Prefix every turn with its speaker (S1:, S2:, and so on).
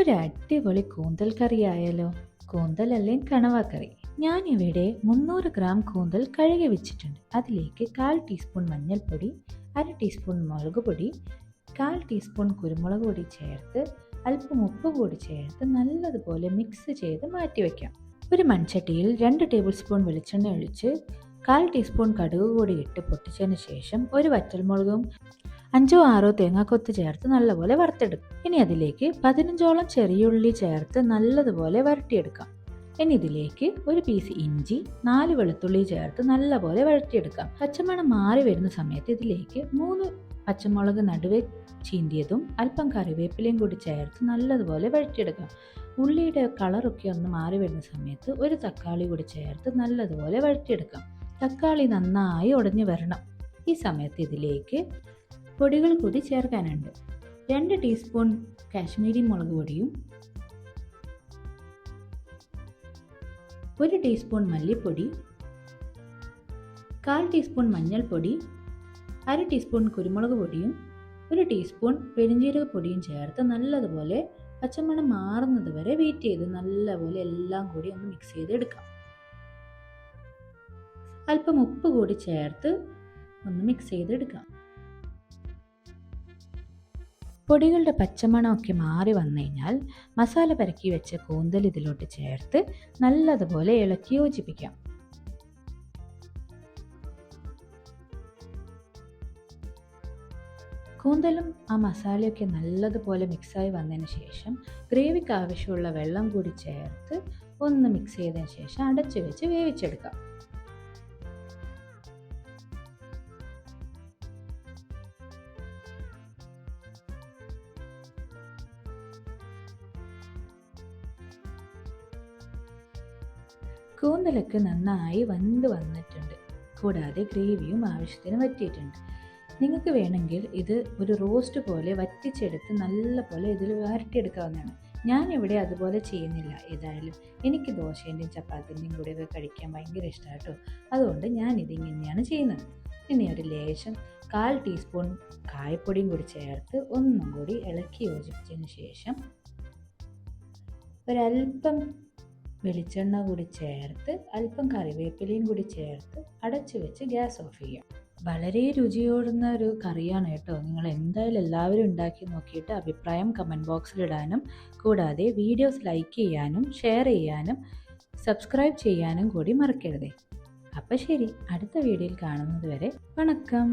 S1: ഒരു അടിപൊളി കൂന്തൽ കറി ആയാലോ? കൂന്തൽ അല്ലെങ്കിൽ കണവക്കറി. ഞാനിവിടെ 300 ഗ്രാം കൂന്തൽ കഴുകി വെച്ചിട്ടുണ്ട്. അതിലേക്ക് 1/4 ടീസ്പൂൺ മഞ്ഞൾപ്പൊടി, 1/2 ടീസ്പൂൺ മുളക് പൊടി, 1/4 ടീസ്പൂൺ കുരുമുളക് പൊടി ചേർത്ത് അല്പം ഉപ്പ് കൂടി ചേർത്ത് നല്ലതുപോലെ മിക്സ് ചെയ്ത് മാറ്റി വയ്ക്കാം. ഒരു മൺചട്ടിയിൽ 2 ടേബിൾ സ്പൂൺ വെളിച്ചെണ്ണ ഒഴിച്ച് 1/4 ടീസ്പൂൺ കടുക് കൂടി ഇട്ട് പൊട്ടിച്ചതിന് ശേഷം ഒരു വറ്റൽമുളകും 5-6 തേങ്ങാക്കൊത്ത് ചേർത്ത് നല്ലപോലെ വറുത്തെടുക്കും. ഇനി അതിലേക്ക് 15ഓളം ചെറിയുള്ളി ചേർത്ത് നല്ലതുപോലെ വരട്ടിയെടുക്കാം. ഇനി ഇതിലേക്ക് ഒരു പീസ് ഇഞ്ചി, 4 വെളുത്തുള്ളി ചേർത്ത് നല്ലപോലെ വഴറ്റിയെടുക്കാം. പച്ചമണം മാറി വരുന്ന സമയത്ത് ഇതിലേക്ക് 3 പച്ചമുളക് നടുവെ ചീന്തിയതും അല്പം കറിവേപ്പിലയും കൂടി ചേർത്ത് നല്ലതുപോലെ വഴറ്റിയെടുക്കാം. ഉള്ളിയുടെ കളറൊക്കെ ഒന്ന് മാറി വരുന്ന സമയത്ത് ഒരു തക്കാളി കൂടി ചേർത്ത് നല്ലതുപോലെ വഴറ്റിയെടുക്കാം. തക്കാളി നന്നായി ഉടഞ്ഞു വരണം. ഈ സമയത്ത് ഇതിലേക്ക് പൊടികൾ കൂടി ചേർക്കാനുണ്ട്. 2 ടീസ്പൂൺ കാശ്മീരി മുളക് പൊടിയും, 1 ടീസ്പൂൺ മല്ലിപ്പൊടി, 1/4 ടീസ്പൂൺ മഞ്ഞൾപ്പൊടി, 1/2 ടീസ്പൂൺ കുരുമുളക് പൊടിയും 1 ടീസ്പൂൺ പെരുംജീരക പൊടിയും ചേർത്ത് നല്ലതുപോലെ പച്ചമണം മാറുന്നത് വരെ വെയിറ്റ് ചെയ്ത് നല്ലപോലെ എല്ലാം കൂടി ഒന്ന് മിക്സ് ചെയ്തെടുക്കാം. അല്പം ഉപ്പ് കൂടി ചേർത്ത് ഒന്ന് മിക്സ് ചെയ്തെടുക്കാം. പൊടികളുടെ പച്ചമണമൊക്കെ മാറി വന്നു കഴിഞ്ഞാൽ മസാല പരക്കി വെച്ച കൂന്തൽ ഇതിലോട്ട് ചേർത്ത് നല്ലതുപോലെ ഇളക്കി യോജിപ്പിക്കാം. കൂന്തലും ആ മസാലയൊക്കെ നല്ലതുപോലെ മിക്സായി വന്നതിന് ശേഷം ഗ്രേവിക്ക് ആവശ്യമുള്ള വെള്ളം കൂടി ചേർത്ത് ഒന്ന് മിക്സ് ചെയ്തതിന് ശേഷം അടച്ചു വെച്ച് വേവിച്ചെടുക്കാം. കൂന്തലൊക്കെ നന്നായി വെന്ത് വന്നിട്ടുണ്ട്. കൂടാതെ ഗ്രേവിയും ആവശ്യത്തിന് വറ്റിയിട്ടുണ്ട്. നിങ്ങൾക്ക് വേണമെങ്കിൽ ഇത് ഒരു റോസ്റ്റ് പോലെ വറ്റിച്ചെടുത്ത് നല്ലപോലെ ഇതിൽ വരട്ടിയെടുക്കാവുന്നതാണ്. ഞാനിവിടെ അതുപോലെ ചെയ്യുന്നില്ല. ഏതായാലും എനിക്ക് ദോശേൻ്റെയും ചപ്പാത്തിൻ്റെയും കൂടെയൊക്കെ കഴിക്കാൻ ഭയങ്കര ഇഷ്ടമാണ് കേട്ടോ. അതുകൊണ്ട് ഞാനിതിങ്ങനെയാണ് ചെയ്യുന്നത്. ഇനി ഒരു ലേശം 1/4 ടീസ്പൂൺ കായപ്പൊടിയും കൂടി ചേർത്ത് ഒന്നും കൂടി ഇളക്കി യോജിപ്പിച്ചതിന് ശേഷം ഒരല്പം വെളിച്ചെണ്ണ കൂടി ചേർത്ത് അല്പം കറിവേപ്പിലയും കൂടി ചേർത്ത് അടച്ചു വെച്ച് ഗ്യാസ് ഓഫ് ചെയ്യാം. വളരെ രുചിയോടുന്ന ഒരു കറിയാണ് കേട്ടോ. നിങ്ങൾ എന്തായാലും എല്ലാവരും ഉണ്ടാക്കി നോക്കിയിട്ട് അഭിപ്രായം കമൻറ്റ് ബോക്സിലിടാനും കൂടാതെ വീഡിയോസ് ലൈക്ക് ചെയ്യാനും ഷെയർ ചെയ്യാനും സബ്സ്ക്രൈബ് ചെയ്യാനും കൂടി മറക്കരുതേ. അപ്പം ശരി, അടുത്ത വീഡിയോയിൽ കാണുന്നത് വരെ വണക്കം.